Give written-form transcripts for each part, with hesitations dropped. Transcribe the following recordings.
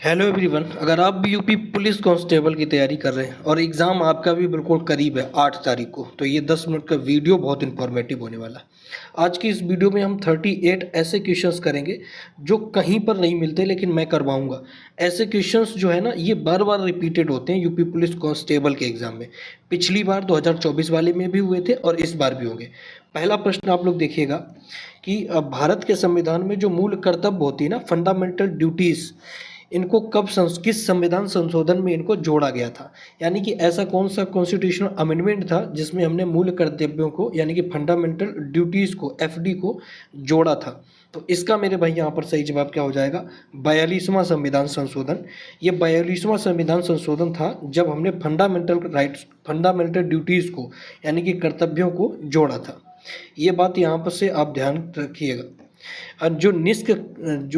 Hello everyone. अगर आप भी यूपी पुलिस कांस्टेबल की तैयारी कर रहे हैं और एग्ज़ाम आपका भी बिल्कुल करीब है 8 तारीख को, तो ये 10 मिनट का वीडियो बहुत इन्फॉर्मेटिव होने वाला है। आज की इस वीडियो में हम 38 ऐसे क्वेश्चंस करेंगे जो कहीं पर नहीं मिलते, लेकिन मैं करवाऊंगा। ऐसे क्वेश्चंस जो है ना, ये बार बार रिपीटेड होते हैं यूपी पुलिस कांस्टेबल के एग्ज़ाम में। पिछली बार 2024 वाले में भी हुए थे और इस बार भी होंगे। पहला प्रश्न आप लोग देखिएगा कि भारत के संविधान में जो मूल कर्तव्य होती है ना, फंडामेंटल ड्यूटीज़, इनको कब किस संविधान संशोधन में इनको जोड़ा गया था। यानी कि ऐसा कौन सा कॉन्स्टिट्यूशनल अमेंडमेंट था जिसमें हमने मूल कर्तव्यों को यानी कि फंडामेंटल ड्यूटीज़ को, एफडी को जोड़ा था। तो इसका मेरे भाई यहाँ पर सही जवाब क्या हो जाएगा? 42वां संविधान संशोधन। ये 42वां संविधान संशोधन था जब हमने फंडामेंटल राइट्स, फंडामेंटल ड्यूटीज़ को यानी कि कर्तव्यों को जोड़ा था। ये बात यहाँ पर से आप ध्यान रखिएगा। और जो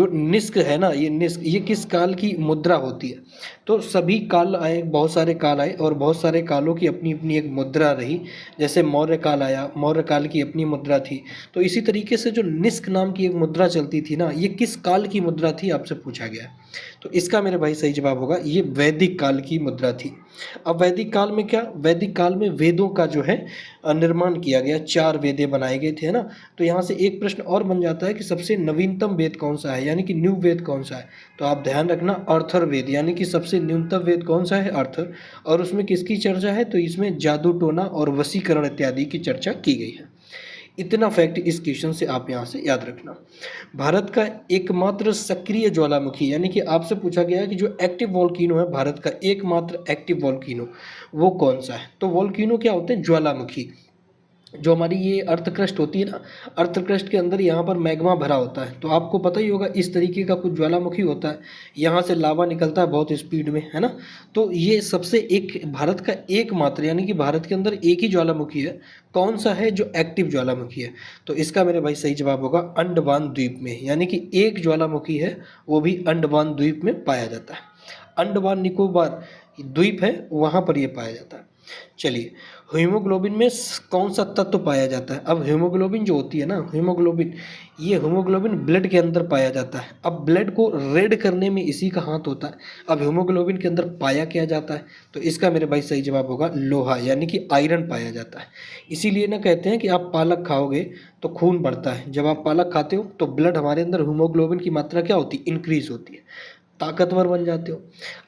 निस्क है ना, ये निस्क, ये किस काल की मुद्रा होती है? तो सभी काल आए, बहुत सारे काल आए और बहुत सारे कालों की अपनी अपनी एक मुद्रा रही। जैसे मौर्य काल आया, मौर्य काल की अपनी मुद्रा थी। तो इसी तरीके से जो निस्क नाम की एक मुद्रा चलती थी ना, ये किस काल की मुद्रा थी आपसे पूछा गया। तो इसका मेरे भाई सही जवाब होगा, ये वैदिक काल की मुद्रा थी। अब वैदिक काल में क्या, वैदिक काल में वेदों का जो है निर्माण किया गया, 4 वेदें बनाए गए थे, है ना। तो यहाँ से एक प्रश्न और बन जाता है कि सबसे नवीनतम वेद कौन सा है, यानी कि न्यू वेद कौन सा है। तो आप ध्यान रखना, अर्थर वेद, यानी कि सबसे न्यूनतम वेद कौन सा है? अर्थर। और उसमें किसकी चर्चा है? तो इसमें जादू टोना और वशीकरण इत्यादि की चर्चा की गई है। इतना फैक्ट इस क्वेश्चन से आप यहाँ से याद रखना। भारत का एकमात्र सक्रिय ज्वालामुखी, यानी कि आपसे पूछा गया है कि जो एक्टिव वॉल्केनो है, भारत का एकमात्र एक्टिव वॉल्केनो, वो कौन सा है? तो वॉल्केनो क्या होते हैं? ज्वालामुखी। जो हमारी ये अर्थ क्रस्ट होती है ना, अर्थ क्रस्ट के अंदर यहाँ पर मैग्मा भरा होता है। तो आपको पता ही होगा, इस तरीके का कुछ ज्वालामुखी होता है, यहाँ से लावा निकलता है बहुत स्पीड में, है ना। तो ये सबसे एक भारत का एकमात्र, यानी कि भारत के अंदर एक ही ज्वालामुखी है। कौन सा है? जो एक्टिव ज्वालामुखी है। तो इसका मेरे भाई सही जवाब होगा अंडमान द्वीप में, यानी कि एक ज्वालामुखी है, वो भी अंडमान द्वीप में पाया जाता है। अंडमान निकोबार द्वीप है, वहाँ पर ये पाया जाता है। चलिए, हीमोग्लोबिन में कौन सा तत्व पाया जाता है? अब हीमोग्लोबिन जो होती है ना, हीमोग्लोबिन, ये हीमोग्लोबिन ब्लड के अंदर पाया जाता है। अब ब्लड को रेड करने में इसी का हाथ होता है। अब हीमोग्लोबिन के अंदर पाया क्या जाता है? तो इसका मेरे भाई सही जवाब होगा लोहा, यानी कि आयरन पाया जाता है। इसीलिए ना कहते हैं कि आप पालक खाओगे तो खून बढ़ता है। जब आप पालक खाते हो तो ब्लड, हमारे अंदर हीमोग्लोबिन की मात्रा क्या होती है? इंक्रीज होती है, ताकतवर बन जाते हो।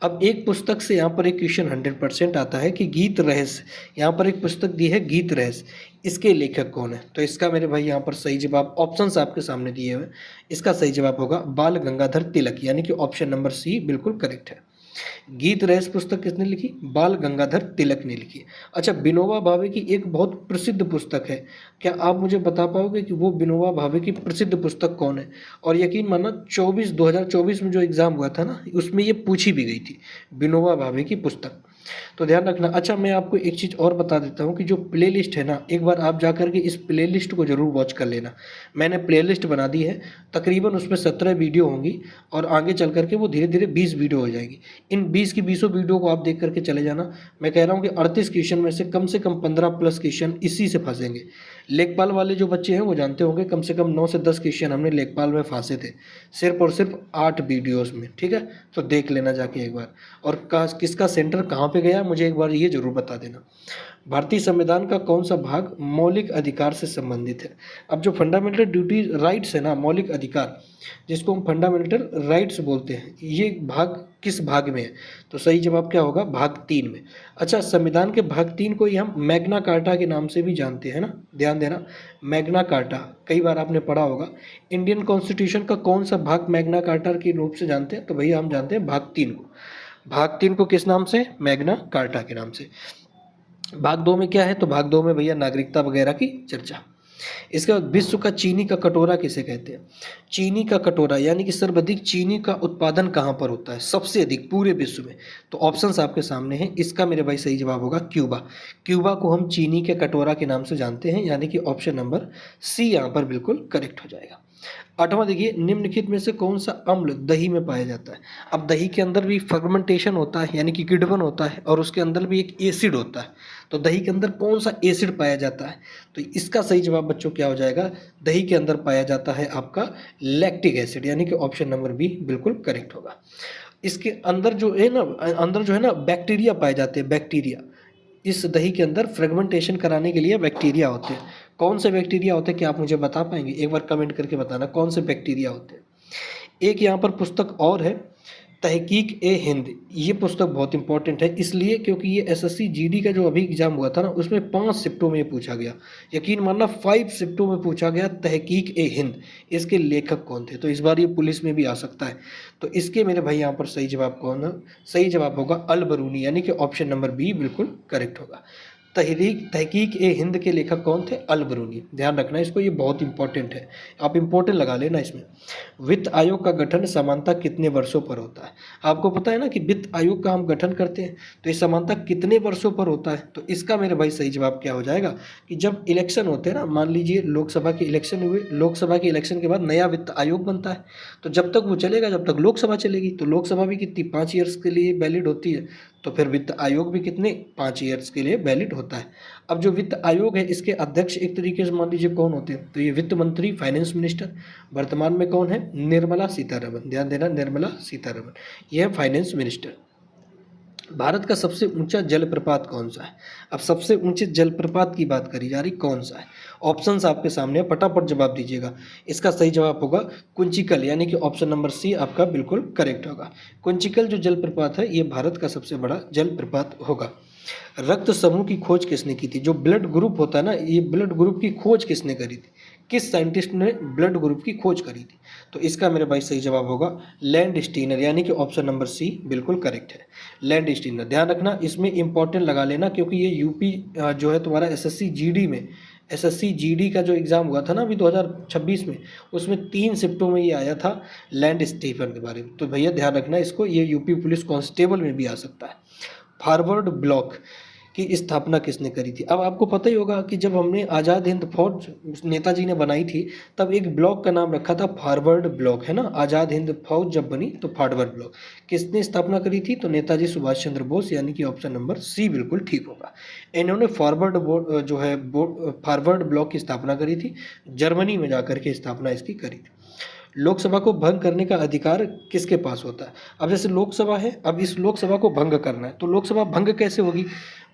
अब एक पुस्तक से यहाँ पर एक क्वेश्चन 100% आता है कि गीत रहस्य, यहाँ पर एक पुस्तक दी है गीत रहस्य, इसके लेखक कौन है? तो इसका मेरे भाई यहाँ पर सही जवाब, ऑप्शंस आपके सामने दिए हुए, इसका सही जवाब होगा बाल गंगाधर तिलक, यानी कि ऑप्शन नंबर सी बिल्कुल करेक्ट है। गीत रहस्य पुस्तक किसने लिखी? बाल गंगाधर तिलक ने लिखी। अच्छा, विनोबा भावे की एक बहुत प्रसिद्ध पुस्तक है, क्या आप मुझे बता पाओगे कि वो विनोबा भावे की प्रसिद्ध पुस्तक कौन है? और यकीन मानना, 2024 में जो एग्ज़ाम हुआ था ना, उसमें ये पूछी भी गई थी, विनोबा भावे की पुस्तक। तो ध्यान रखना। अच्छा, मैं आपको एक चीज़ और बता देता हूँ कि जो प्लेलिस्ट है ना, एक बार आप जा कर के इस प्लेलिस्ट को ज़रूर वॉच कर लेना। मैंने प्लेलिस्ट बना दी है, तकरीबन उसमें 17 वीडियो होंगी और आगे चल कर के वो धीरे धीरे 20 वीडियो हो जाएगी। इन 20 की 20 वीडियो को आप देख करके चले जाना। मैं कह रहा हूँ कि 38 क्वेश्चन में से कम 15 प्लस क्वेश्चन इसी से फंसेंगे। लेखपाल वाले जो बच्चे हैं वो जानते होंगे, कम से कम 9 से 10 क्वेश्चन हमने लेखपाल में फांसे थे, सिर्फ और सिर्फ 8 वीडियोज़ में। ठीक है, तो देख लेना जाके एक बार। और किसका सेंटर कहाँ पे गया, मुझे एक बार ये ज़रूर बता देना। भारतीय संविधान का कौन सा भाग मौलिक अधिकार से संबंधित है? अब जो फंडामेंटल ड्यूटी राइट्स है ना, मौलिक अधिकार, जिसको हम फंडामेंटल राइट्स बोलते हैं, ये भाग किस भाग में है? तो सही जवाब क्या होगा? भाग 3 में। अच्छा, संविधान के भाग 3 को ही हम मैग्ना कार्टा के नाम से भी जानते हैं ना, ध्यान देना। मैग्ना कार्टा कई बार आपने पढ़ा होगा। इंडियन कॉन्स्टिट्यूशन का कौन सा भाग मैग्ना कार्टा के रूप से जानते हैं? तो भैया हम जानते हैं भाग 3 को। भाग 3 को किस नाम से? मैग्ना कार्टा के नाम से। भाग 2 में क्या है? तो भाग 2 में भैया नागरिकता वगैरह की चर्चा। इसके बाद विश्व का चीनी का कटोरा किसे कहते हैं? चीनी का कटोरा, यानी कि सर्वाधिक चीनी का उत्पादन कहाँ पर होता है सबसे अधिक पूरे विश्व में? तो ऑप्शंस आपके सामने हैं। इसका मेरे भाई सही जवाब होगा क्यूबा। क्यूबा को हम चीनी के कटोरा के नाम से जानते हैं, यानी कि ऑप्शन नंबर सी यहाँ पर बिल्कुल करेक्ट हो जाएगा। 8वां देखिए, निम्नलिखित में से कौन सा अम्ल दही में पाया जाता है? अब दही के अंदर भी फर्मेंटेशन होता है, यानी कि किण्वन होता है, और उसके अंदर भी एक एसिड होता है। तो दही के अंदर कौन सा एसिड पाया जाता है? तो इसका सही जवाब बच्चों क्या हो जाएगा? दही के अंदर पाया जाता है आपका लैक्टिक एसिड, यानी कि ऑप्शन नंबर बी बिल्कुल करेक्ट होगा। इसके अंदर जो है ना, अंदर जो है ना बैक्टीरिया पाए जाते हैं, बैक्टीरिया। इस दही के अंदर फ्रेगमेंटेशन कराने के लिए बैक्टीरिया होते हैं। कौन से बैक्टीरिया होते हैं, क्या आप मुझे बता पाएंगे? एक बार कमेंट करके बताना कौन से बैक्टीरिया होते हैं। एक यहाँ पर पुस्तक और है, तहकीक ए हिंद। ये पुस्तक बहुत इंपॉर्टेंट है इसलिए क्योंकि ये एसएससी जीडी का जो अभी एग्जाम हुआ था ना, उसमें 5 शिफ्टों में ये पूछा गया। यकीन मानना 5 शिफ्टों में पूछा गया तहकीक ए हिंद। इसके लेखक कौन थे? तो इस बार ये पुलिस में भी आ सकता है। तो इसके मेरे भाई यहाँ पर सही जवाब कौन है? सही जवाब होगा अल बरूनी, यानी कि ऑप्शन नंबर बी बिल्कुल करेक्ट होगा। तहकीक ए हिंद के लेखक कौन थे? अल बरूनी। ध्यान रखना इसको, ये बहुत इंपॉर्टेंट है, आप इंपॉर्टेंट लगा लेना इसमें। वित्त आयोग का गठन समानता कितने वर्षों पर होता है? आपको पता है ना कि वित्त आयोग का हम गठन करते हैं तो ये समानता कितने वर्षों पर होता है? तो इसका मेरे भाई सही जवाब क्या हो जाएगा कि जब इलेक्शन होते हैं ना, मान लीजिए लोकसभा के इलेक्शन हुए, लोकसभा के इलेक्शन के बाद नया वित्त आयोग बनता है, तो जब तक वो चलेगा जब तक लोकसभा चलेगी। तो लोकसभा भी कितनी 5 ईयर्स के लिए वैलिड होती है, तो फिर वित्त आयोग भी कितने 5 ईयर्स के लिए वैलिड होता है। अब जो वित्त आयोग है इसके अध्यक्ष एक तरीके से मान लीजिए कौन होते हैं? तो ये वित्त मंत्री, फाइनेंस मिनिस्टर। वर्तमान में कौन है? निर्मला सीतारमण। ध्यान देना, निर्मला सीतारमण, यह है फाइनेंस मिनिस्टर। भारत का सबसे ऊंचा जलप्रपात कौन सा है? अब सबसे ऊंचे जलप्रपात की बात करी जा रही, कौन सा है? ऑप्शंस आपके सामने है, फटाफट जवाब दीजिएगा। इसका सही जवाब होगा कुंचिकल, यानी कि ऑप्शन नंबर सी आपका बिल्कुल करेक्ट होगा। कुंचिकल जो जलप्रपात है ये भारत का सबसे बड़ा जलप्रपात होगा। रक्त समूह की खोज किसने की थी? जो ब्लड ग्रुप होता है ना, ये ब्लड ग्रुप की खोज किसने करी थी? किस साइंटिस्ट ने ब्लड ग्रुप की खोज करी थी? तो इसका मेरे भाई सही जवाब होगा लैंड स्टीनर, यानी कि ऑप्शन नंबर सी बिल्कुल करेक्ट है, लैंड स्टीनर। ध्यान रखना इसमें इंपॉर्टेंट लगा लेना, क्योंकि ये यूपी जो है तुम्हारा एसएससी जीडी में, एसएससी जीडी का जो एग्ज़ाम हुआ था ना अभी 2026 में, उसमें 3 शिफ्टों में ये आया था लैंड स्टीफन के बारे में। तो भैया ध्यान रखना इसको, ये यूपी पुलिस कांस्टेबल में भी आ सकता है। फॉरवर्ड ब्लॉक की स्थापना किसने करी थी? अब आपको पता ही होगा कि जब हमने आज़ाद हिंद फौज नेताजी ने बनाई थी, तब एक ब्लॉक का नाम रखा था फॉरवर्ड ब्लॉक, है ना। आज़ाद हिंद फौज जब बनी तो फॉरवर्ड ब्लॉक किसने स्थापना करी थी? तो नेताजी सुभाष चंद्र बोस, यानी कि ऑप्शन नंबर सी बिल्कुल ठीक होगा। इन्होंने फॉरवर्ड ब्लॉक की स्थापना करी थी, जर्मनी में जाकर के स्थापना इसकी करी थी। लोकसभा को भंग करने का अधिकार किसके पास होता है? अब जैसे लोकसभा है, अब इस लोकसभा को भंग करना है, तो लोकसभा भंग कैसे होगी?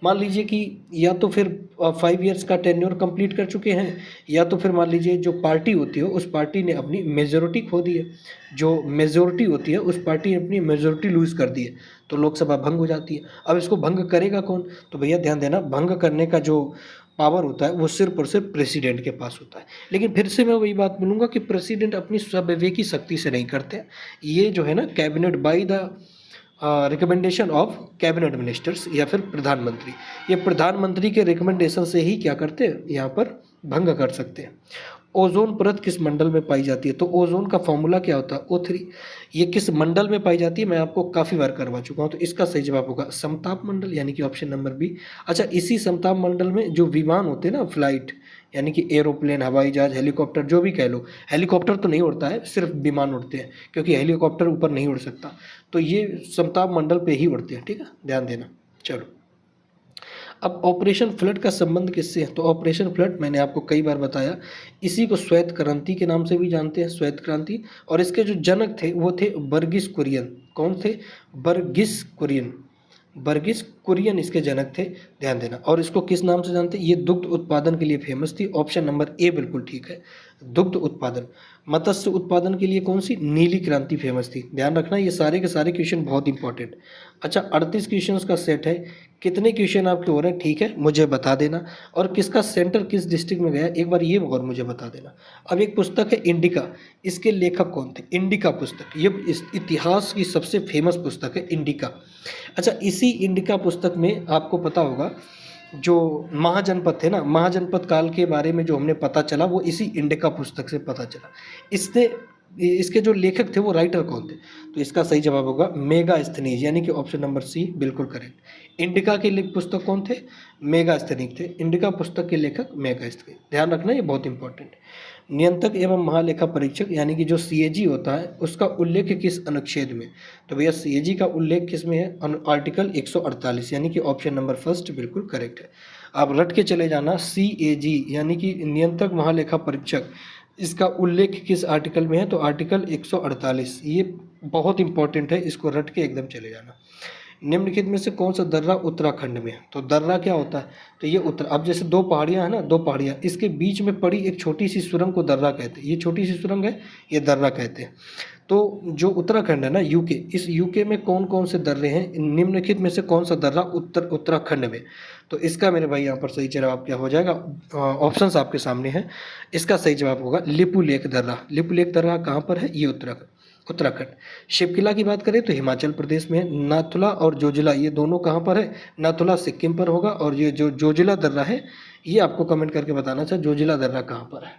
मान लीजिए कि या तो फिर 5 ईयर्स का टेन्योर कंप्लीट कर चुके हैं, या तो फिर मान लीजिए जो पार्टी होती है उस पार्टी ने अपनी मेजोरिटी खो दी है, जो मेजोरिटी होती है उस पार्टी ने अपनी मेजोरिटी लूज़ कर दी है, तो लोकसभा भंग हो जाती है। अब इसको भंग करेगा कौन? तो भैया ध्यान देना, भंग करने का जो पावर होता है वो सिर्फ और सिर्फ प्रेसिडेंट के पास होता है। लेकिन फिर से मैं वही बात बोलूँगा कि प्रेसिडेंट अपनी स्वविवेकी शक्ति से नहीं करते, ये जो है ना cabinet by the recommendation of cabinet ministers या फिर प्रधानमंत्री, ये प्रधानमंत्री के रिकमेंडेशन से ही क्या करते हैं, यहाँ पर भंग कर सकते हैं। ओजोन परत किस मंडल में पाई जाती है? तो ओजोन का फॉर्मूला क्या होता है? O3। ये किस मंडल में पाई जाती है मैं आपको काफ़ी बार करवा चुका हूँ, तो इसका सही जवाब होगा समताप मंडल, यानी कि ऑप्शन नंबर बी। अच्छा, इसी समताप मंडल में जो विमान होते हैं ना, फ्लाइट, यानी कि एरोप्लेन, हवाई जहाज, हेलीकॉप्टर, जो भी कह लो, हेलीकॉप्टर तो नहीं उड़ता है, सिर्फ विमान उड़ते हैं, क्योंकि हेलीकॉप्टर ऊपर नहीं उड़ सकता, तो ये समताप मंडल पे ही उड़ते हैं, ठीक है, ध्यान देना। चलो, अब ऑपरेशन फ्लड का संबंध किससे है? तो ऑपरेशन फ्लड मैंने आपको कई बार बताया, इसी को श्वेत क्रांति के नाम से भी जानते हैं, श्वेत क्रांति। और इसके जो जनक थे वो थे बर्गिस कुरियन। कौन थे? बर्गिस कुरियन, बर्गिस कुरियन इसके जनक थे, ध्यान देना। और इसको किस नाम से जानते हैं? ये दुग्ध उत्पादन के लिए फेमस थी, ऑप्शन नंबर ए बिल्कुल ठीक है, दुग्ध उत्पादन। मत्स्य उत्पादन के लिए कौन सी? नीली क्रांति फेमस थी, ध्यान रखना, ये सारे के सारे क्वेश्चन बहुत इंपॉर्टेंट। अच्छा, 38 क्वेश्चन का सेट है, कितने क्वेश्चन आपके हो रहे हैं, ठीक है, मुझे बता देना। और किसका सेंटर किस डिस्ट्रिक्ट में गया एक बार ये और मुझे बता देना। अब एक पुस्तक है इंडिका, इसके लेखक कौन थे? इंडिका पुस्तक, ये इस इतिहास की सबसे फेमस पुस्तक है इंडिका। अच्छा, इसी इंडिका पुस्तक में आपको पता होगा जो महाजनपद थे ना, महाजनपद काल के बारे में जो हमने पता चला वो इसी इंडिका पुस्तक से पता चला। इसने इसके जो लेखक थे वो राइटर कौन थे? तो इसका सही जवाब होगा मेगास्थनीज, यानी कि ऑप्शन नंबर सी बिल्कुल करेक्ट। इंडिका के पुस्तक कौन थे? मेगास्थनीज थे, इंडिका पुस्तक के लेखक मेगास्थनीज, ध्यान रखना ये बहुत इंपॉर्टेंट। नियंत्रक एवं महालेखा परीक्षक यानी कि जो सीएजी होता है उसका उल्लेख किस अनुच्छेद में? तो भैया सीएजी का उल्लेख किस में है? आर्टिकल 148, यानी कि ऑप्शन नंबर फर्स्ट बिल्कुल करेक्ट है। आप रट के चले जाना, सीएजी यानी कि नियंत्रक महालेखा परीक्षक, इसका उल्लेख किस आर्टिकल में है? तो आर्टिकल 148, ये बहुत इंपॉर्टेंट है, इसको रट के एकदम चले जाना। निम्नलिखित में से कौन सा दर्रा उत्तराखंड में है? तो दर्रा क्या होता है? तो ये अब जैसे दो पहाड़ियाँ हैं ना, दो पहाड़ियाँ, इसके बीच में पड़ी एक छोटी सी सुरंग को दर्रा कहते हैं। ये छोटी सी सुरंग है, ये दर्रा कहते हैं। तो जो उत्तराखंड है ना, यूके, इस यूके में कौन कौन से दर्रे हैं? निम्नलिखित में से कौन सा दर्रा उत्तराखंड में? तो इसका मेरे भाई यहाँ पर सही जवाब क्या हो जाएगा? ऑप्शंस आपके सामने हैं। इसका सही जवाब होगा लिपुलेख दर्रा। लिपुलेख दर्रा कहाँ पर है? ये उत्तराखंड। शिवकिला की बात करें तो हिमाचल प्रदेश में है। नाथुला और जोजिला ये दोनों कहाँ पर है? नाथुला सिक्किम पर होगा, और ये जो जोजिला दर्रा है, ये आपको कमेंट करके बताना चाहिए जोजिला दर्रा कहाँ पर है।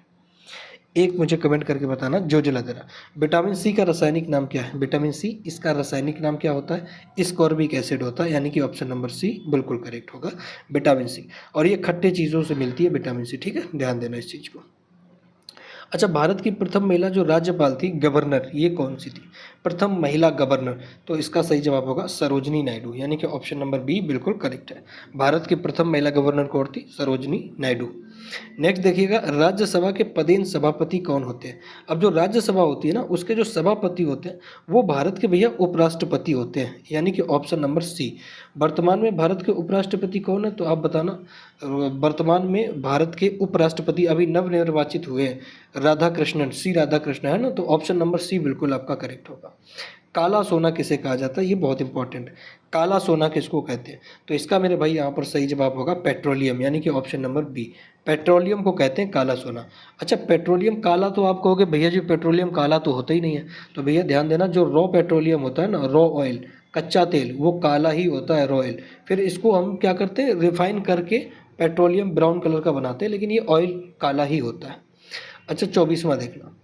एक मुझे कमेंट करके बताना जोजिला दर्रा। विटामिन सी का रासायनिक नाम क्या है? विटामिन सी, इसका रासायनिक नाम क्या होता है? स्कॉर्बिक एसिड होता है, यानी कि ऑप्शन नंबर सी बिल्कुल करेक्ट होगा, विटामिन सी। और ये खट्टे चीज़ों से मिलती है विटामिन सी, ठीक है, ध्यान देना इस चीज़ को। अच्छा, भारत की प्रथम महिला जो राज्यपाल थी, गवर्नर, ये कौन सी थी? प्रथम महिला गवर्नर, तो इसका सही जवाब होगा सरोजनी नायडू, यानी कि ऑप्शन नंबर बी बिल्कुल करेक्ट है। भारत की प्रथम महिला गवर्नर कौन थी? सरोजनी नायडू। नेक्स्ट देखिएगा, राज्यसभा के पदेन सभापति कौन होते हैं? अब जो राज्यसभा होती है ना, उसके जो सभापति होते हैं वो भारत के भैया उपराष्ट्रपति होते हैं, यानी कि ऑप्शन नंबर सी। वर्तमान में भारत के उपराष्ट्रपति कौन है? तो आप बताना। वर्तमान में भारत के उपराष्ट्रपति अभी नवनिर्वाचित हुए हैं, राधा कृष्णन, सी राधा कृष्णन है ना, तो ऑप्शन नंबर सी बिल्कुल आपका करेक्ट होगा। काला सोना किसे कहा जाता है? ये बहुत इंपॉर्टेंट है। काला सोना किसको कहते हैं? तो इसका मेरे भाई यहाँ पर सही जवाब होगा पेट्रोलियम, यानी कि ऑप्शन नंबर बी, पेट्रोलियम को कहते हैं काला सोना। अच्छा, पेट्रोलियम काला, तो आप कहोगे भैया जी पेट्रोलियम काला तो होता ही नहीं है। तो भैया ध्यान देना, जो रॉ पेट्रोलियम होता है ना, रॉ ऑयल, कच्चा तेल, वो काला ही होता है, रॉ ऑयल। फिर इसको हम क्या करते हैं? रिफाइन करके पेट्रोलियम ब्राउन कलर का बनाते हैं, लेकिन ये ऑयल काला ही होता है। अच्छा, 24वां देखना,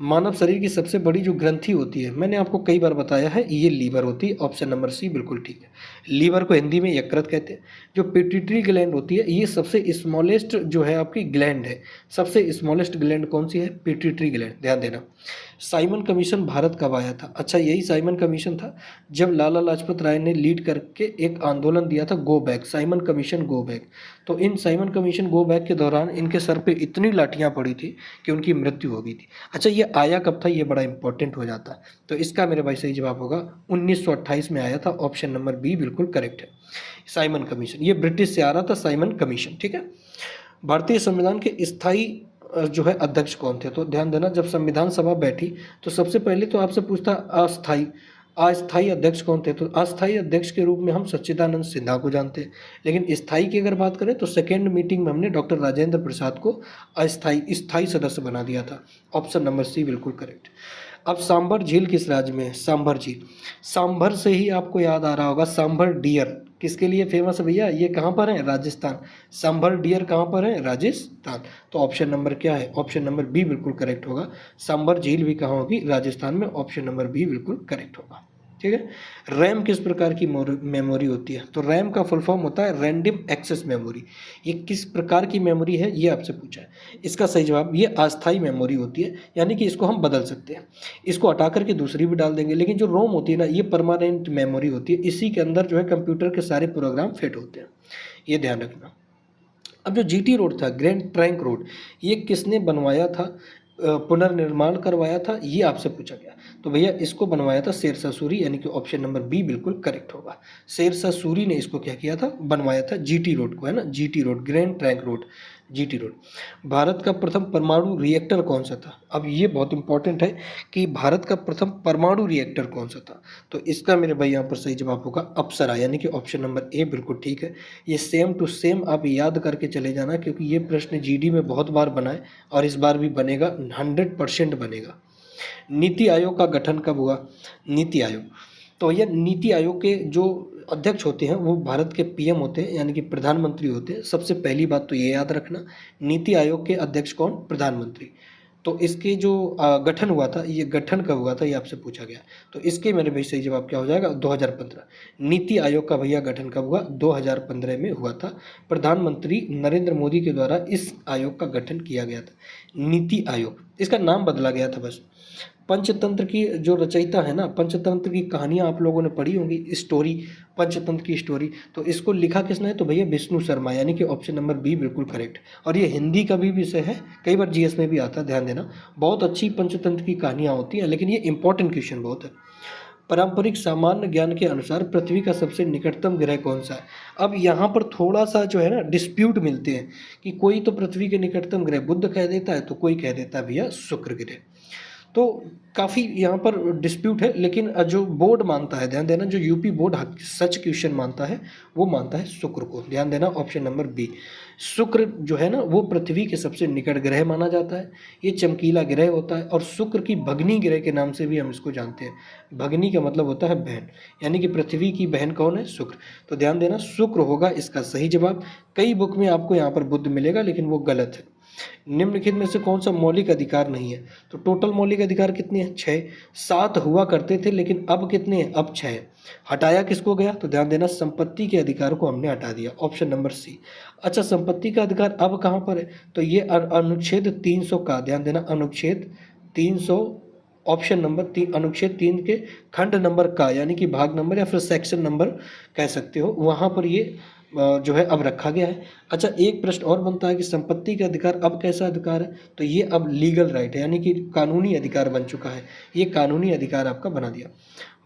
मानव शरीर की सबसे बड़ी जो ग्रंथि होती है, मैंने आपको कई बार बताया है, ये लीवर होती है, ऑप्शन नंबर सी बिल्कुल ठीक है। लीवर को हिंदी में यकृत कहते हैं। जो पिट्यूटरी ग्लैंड होती है, ये सबसे स्मॉलेस्ट जो है आपकी ग्लैंड है। सबसे स्मॉलेस्ट ग्लैंड कौन सी है? पिट्यूटरी ग्लैंड, ध्यान देना। साइमन कमीशन भारत कब आया था? अच्छा, यही साइमन कमीशन था जब लाला लाजपत राय ने लीड करके एक आंदोलन दिया था, go back, Simon Commission go back. तो इन साइमन कमीशन गो बैक के दौरान इनके सर पे इतनी लाठियां पड़ी थी कि उनकी मृत्यु हो गई थी। अच्छा, ये आया कब था? ये बड़ा इंपॉर्टेंट हो जाता है। तो इसका मेरे भाई सही जवाब होगा 1928 में आया था, ऑप्शन नंबर बी बिल्कुल करेक्ट है, साइमन कमीशन। ये ब्रिटिश से आ रहा था साइमन कमीशन, ठीक है। भारतीय संविधान के स्थायी जो है अध्यक्ष कौन थे? तो ध्यान देना, जब संविधान सभा बैठी तो सबसे पहले तो आपसे पूछता अस्थाई अध्यक्ष कौन थे? तो अस्थाई अध्यक्ष के रूप में हम सच्चिदानंद सिन्हा को जानते हैं, लेकिन स्थाई की अगर बात करें तो सेकेंड मीटिंग में हमने डॉक्टर राजेंद्र प्रसाद को स्थाई सदस्य बना दिया था, ऑप्शन नंबर सी बिल्कुल करेक्ट। अब सांभर झील किस राज्य में है? सांभर झील, सांभर से ही आपको याद आ रहा होगा, सांभर डियर किसके लिए फेमस है भैया? ये कहाँ पर है? राजस्थान। सांभर डियर कहाँ पर है? राजस्थान। तो ऑप्शन नंबर क्या है? ऑप्शन नंबर बी बिल्कुल करेक्ट होगा। सांभर झील भी कहाँ होगी? राजस्थान में, ऑप्शन नंबर बी बिल्कुल करेक्ट होगा, ठीक है। रैम किस प्रकार की मेमोरी होती है? तो रैम का फुल फॉर्म होता है रैंडम एक्सेस मेमोरी। ये किस प्रकार की मेमोरी है, ये आपसे पूछा है। इसका सही जवाब, ये अस्थाई मेमोरी होती है, यानी कि इसको हम बदल सकते हैं, इसको हटा करके दूसरी भी डाल देंगे। लेकिन जो रोम होती है ना, ये परमानेंट मेमोरी होती है, इसी के अंदर जो है कंप्यूटर के सारे प्रोग्राम फिट होते हैं, ये ध्यान रखना। अब जो जीटी रोड था, ग्रैंड ट्रंक रोड, ये किसने बनवाया था, पुनर्निर्माण करवाया था, ये आपसे पूछा गया। तो भैया इसको बनवाया था शेरशाह सूरी, यानी कि ऑप्शन नंबर बी बिल्कुल करेक्ट होगा। शेरशाह सूरी ने इसको क्या किया था? बनवाया था, जीटी रोड को, है ना, GT road, grand trunk road, GT road. Bharat का प्रथम परमाणु रिएक्टर कौन सा था? अब ये बहुत इंपॉर्टेंट है कि भारत का प्रथम परमाणु रिएक्टर कौन सा था? तो इसका मेरे भाई यहाँ पर सही जवाब होगा अप्सरा, यानी कि ऑप्शन नंबर ए बिल्कुल ठीक है। ये सेम टू सेम आप याद करके चले जाना, क्योंकि ये प्रश्न जीडी में बहुत बार बना है और इस बार भी बनेगा, 100% बनेगा। नीति आयोग का गठन कब हुआ? नीति आयोग, तो यह नीति आयोग के जो अध्यक्ष होते हैं वो भारत के पीएम होते हैं, यानी कि प्रधानमंत्री होते हैं। सबसे पहली बात तो ये याद रखना, नीति आयोग के अध्यक्ष कौन? प्रधानमंत्री। तो इसके जो गठन हुआ था, ये गठन कब हुआ था, ये आपसे पूछा गया। तो इसके मेरे भाई सही जवाब क्या हो जाएगा? 2015। नीति आयोग का भैया गठन कब हुआ? 2015 में हुआ था। प्रधानमंत्री नरेंद्र मोदी के द्वारा इस आयोग का गठन किया गया था, नीति आयोग, इसका नाम बदला गया था बस। पंचतंत्र की जो रचयिता है ना, पंचतंत्र की कहानियाँ आप लोगों ने पढ़ी होंगी, स्टोरी, पंचतंत्र की स्टोरी, तो इसको लिखा किसने है? तो भैया विष्णु शर्मा, यानी कि ऑप्शन नंबर बी बिल्कुल करेक्ट। और ये हिंदी का भी विषय है, कई बार जीएस में भी आता है, ध्यान देना। बहुत अच्छी पंचतंत्र की कहानियाँ होती हैं, लेकिन ये इंपॉर्टेंट क्वेश्चन बहुत है। पारंपरिक सामान्य ज्ञान के अनुसार पृथ्वी का सबसे निकटतम ग्रह कौन सा है? अब यहाँ पर थोड़ा सा जो है ना डिस्प्यूट मिलते हैं कि कोई तो पृथ्वी के निकटतम ग्रह बुध कह देता है, तो कोई कह देता है भैया शुक्र ग्रह। तो काफ़ी यहाँ पर डिस्प्यूट है, लेकिन जो बोर्ड मानता है, ध्यान देना, जो यूपी बोर्ड सच क्वेश्चन मानता है, वो मानता है शुक्र को। ध्यान देना, ऑप्शन नंबर बी। शुक्र जो है ना वो पृथ्वी के सबसे निकट ग्रह माना जाता है। ये चमकीला ग्रह होता है और शुक्र की भगनी ग्रह के नाम से भी हम इसको जानते हैं। भगनी का मतलब होता है बहन, यानी कि पृथ्वी की बहन कौन है? शुक्र। तो ध्यान देना, शुक्र होगा इसका सही जवाब। कई बुक में आपको यहाँ पर बुध मिलेगा, लेकिन वो गलत है। निम्नलिखित में से कौन सा मौलिक अधिकार नहीं है? तो टोटल मौलिक अधिकार कितने हैं? 6। 7 हुआ करते थे, लेकिन अब कितने हैं? अब 6 है। हटाया किसको गया? तो ध्यान देना, संपत्ति के अधिकार को हमने हटा दिया, ऑप्शन नंबर सी। अच्छा, संपत्ति का अधिकार अब कहाँ पर है? तो ये अनुच्छेद 300 का, ध्यान देना, अनुच्छेद 300, ऑप्शन नंबर 3, अनुच्छेद 3 के खंड नंबर का, यानी कि भाग नंबर या फिर सेक्शन नंबर कह सकते हो, वहाँ पर ये जो है अब रखा गया है। अच्छा, एक प्रश्न और बनता है कि संपत्ति का अधिकार अब कैसा अधिकार है? तो ये अब लीगल राइट है, यानी कि कानूनी अधिकार बन चुका है। ये कानूनी अधिकार आपका बना दिया।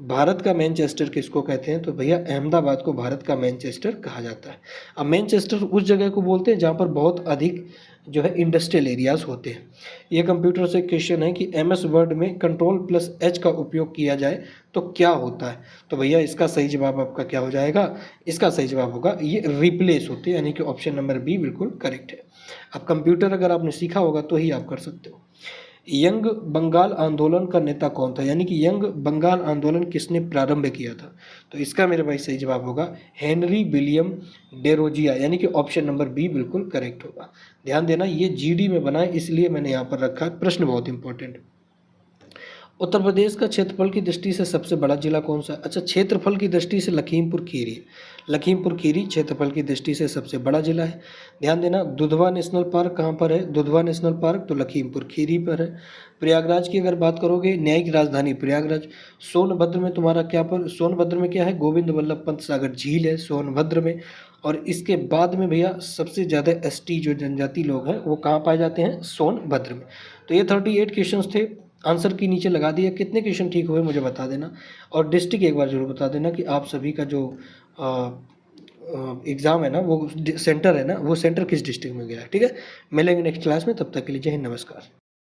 भारत का मैनचेस्टर किसको कहते हैं? तो भैया अहमदाबाद को भारत का मैनचेस्टर कहा जाता है। अब मैनचेस्टर उस जगह को बोलते हैं जहाँ पर बहुत अधिक जो है इंडस्ट्रियल एरियाज होते हैं। ये कंप्यूटर से क्वेश्चन है कि एमएस वर्ड में Ctrl+H का उपयोग किया जाए तो क्या होता है? तो भैया इसका सही जवाब आपका क्या हो जाएगा? इसका सही जवाब होगा ये रिप्लेस होते हैं, यानी कि ऑप्शन नंबर बी बिल्कुल करेक्ट है। अब कंप्यूटर अगर आपने सीखा होगा तो ही आप कर सकते हो। यंग बंगाल आंदोलन का नेता कौन था? यानी कि यंग बंगाल आंदोलन किसने प्रारंभ किया था? तो इसका मेरे भाई सही जवाब होगा हेनरी विलियम डेरोजिया, यानी कि ऑप्शन नंबर बी बिल्कुल करेक्ट होगा। ध्यान देना, ये जीडी में बना है, इसलिए मैंने यहाँ पर रखा है, प्रश्न बहुत इंपॉर्टेंट। उत्तर प्रदेश का क्षेत्रफल की दृष्टि से सबसे बड़ा जिला कौन सा है? अच्छा, क्षेत्रफल की दृष्टि से लखीमपुर खीरी। लखीमपुर खीरी क्षेत्रफल की दृष्टि से सबसे बड़ा जिला है। ध्यान देना, दुधवा नेशनल पार्क कहाँ पर है? दुधवा नेशनल पार्क तो लखीमपुर खीरी पर है। प्रयागराज की अगर बात करोगे, न्यायिक राजधानी प्रयागराज। सोनभद्र में तुम्हारा क्या पर, सोनभद्र में क्या है? गोविंद वल्लभ पंत सागर झील है सोनभद्र में। और इसके बाद में भैया सबसे ज़्यादा एसटी जो जनजाति लोग हैं वो कहाँ पाए जाते हैं? सोनभद्र में। तो ये 38 क्वेश्चंस थे, आंसर की नीचे लगा दिया। कितने क्वेश्चन ठीक हुए मुझे बता देना, और डिस्ट्रिक्ट एक बार जरूर बता देना कि आप सभी का जो एग्ज़ाम है ना, वो सेंटर है ना, वो सेंटर किस डिस्ट्रिक्ट में गया है। ठीक है, मिलेंगे नेक्स्ट क्लास में, तब तक के लिए जय हिंद, नमस्कार।